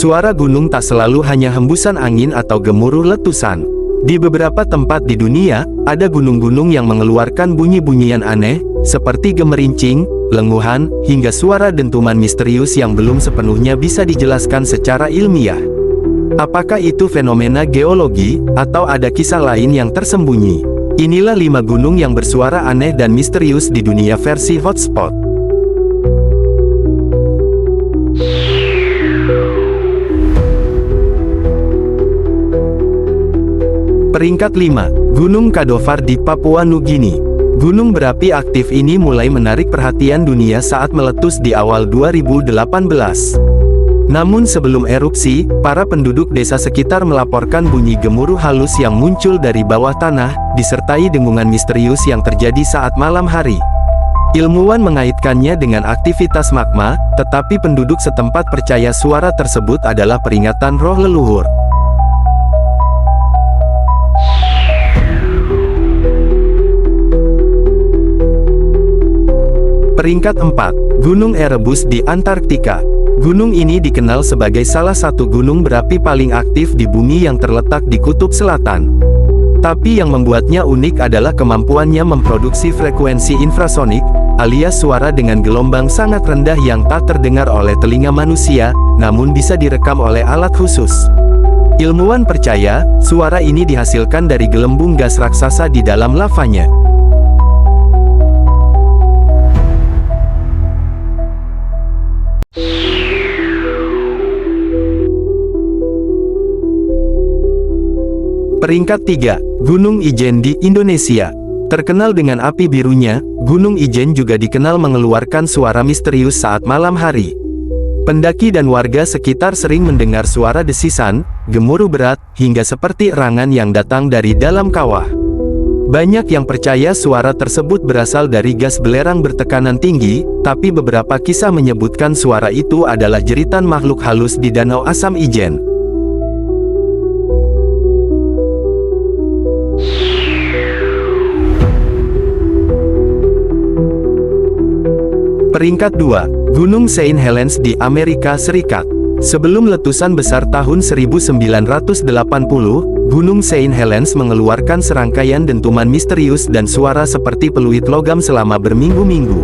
Suara gunung tak selalu hanya hembusan angin atau gemuruh letusan. Di beberapa tempat di dunia, ada gunung-gunung yang mengeluarkan bunyi-bunyian aneh, seperti gemerincing, lenguhan, hingga suara dentuman misterius yang belum sepenuhnya bisa dijelaskan secara ilmiah. Apakah itu fenomena geologi, atau ada kisah lain yang tersembunyi? Inilah 5 gunung yang bersuara aneh dan misterius di dunia versi Hotspot. Peringkat 5. Gunung Kadovar di Papua Nugini. Gunung berapi aktif ini mulai menarik perhatian dunia saat meletus di awal 2018. Namun sebelum erupsi, para penduduk desa sekitar melaporkan bunyi gemuruh halus yang muncul dari bawah tanah, disertai dengungan misterius yang terjadi saat malam hari. Ilmuwan mengaitkannya dengan aktivitas magma, tetapi penduduk setempat percaya suara tersebut adalah peringatan roh leluhur. Peringkat 4. Gunung Erebus di Antarktika. Gunung ini dikenal sebagai salah satu gunung berapi paling aktif di bumi yang terletak di kutub selatan. Tapi yang membuatnya unik adalah kemampuannya memproduksi frekuensi infrasonik, alias suara dengan gelombang sangat rendah yang tak terdengar oleh telinga manusia, namun bisa direkam oleh alat khusus. Ilmuwan percaya, suara ini dihasilkan dari gelembung gas raksasa di dalam lavanya. Peringkat 3. Gunung Ijen di Indonesia. Terkenal dengan api birunya, Gunung Ijen juga dikenal mengeluarkan suara misterius saat malam hari. Pendaki dan warga sekitar sering mendengar suara desisan, gemuruh berat, hingga seperti erangan yang datang dari dalam kawah. Banyak yang percaya suara tersebut berasal dari gas belerang bertekanan tinggi, tapi beberapa kisah menyebutkan suara itu adalah jeritan makhluk halus di Danau Asam Ijen. Peringkat 2. Gunung Saint Helens di Amerika Serikat. Sebelum letusan besar tahun 1980, Gunung Saint Helens mengeluarkan serangkaian dentuman misterius dan suara seperti peluit logam selama berminggu-minggu.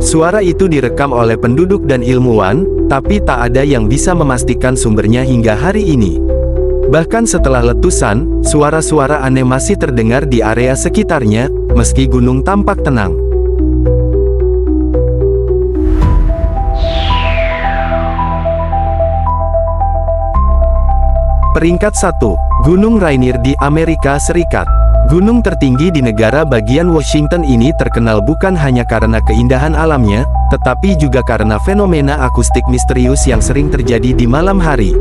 Suara itu direkam oleh penduduk dan ilmuwan, tapi tak ada yang bisa memastikan sumbernya hingga hari ini. Bahkan setelah letusan, suara-suara aneh masih terdengar di area sekitarnya, meski gunung tampak tenang. Peringkat 1. Gunung Rainier di Amerika Serikat. Gunung tertinggi di negara bagian Washington ini terkenal bukan hanya karena keindahan alamnya, tetapi juga karena fenomena akustik misterius yang sering terjadi di malam hari.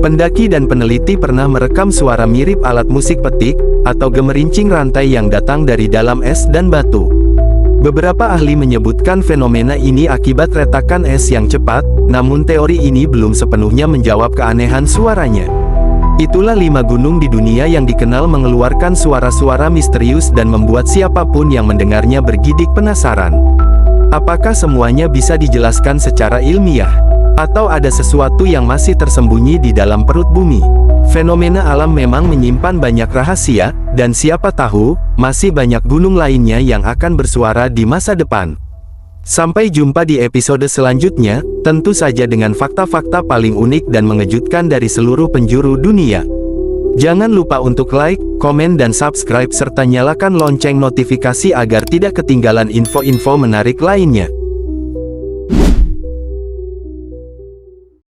Pendaki dan peneliti pernah merekam suara mirip alat musik petik, atau gemerincing rantai yang datang dari dalam es dan batu. Beberapa ahli menyebutkan fenomena ini akibat retakan es yang cepat, namun teori ini belum sepenuhnya menjawab keanehan suaranya. Itulah 5 gunung di dunia yang dikenal mengeluarkan suara-suara misterius dan membuat siapapun yang mendengarnya bergidik penasaran. Apakah semuanya bisa dijelaskan secara ilmiah? Atau ada sesuatu yang masih tersembunyi di dalam perut bumi? Fenomena alam memang menyimpan banyak rahasia, dan siapa tahu, masih banyak gunung lainnya yang akan bersuara di masa depan. Sampai jumpa di episode selanjutnya, tentu saja dengan fakta-fakta paling unik dan mengejutkan dari seluruh penjuru dunia. Jangan lupa untuk like, komen dan subscribe serta nyalakan lonceng notifikasi agar tidak ketinggalan info-info menarik lainnya.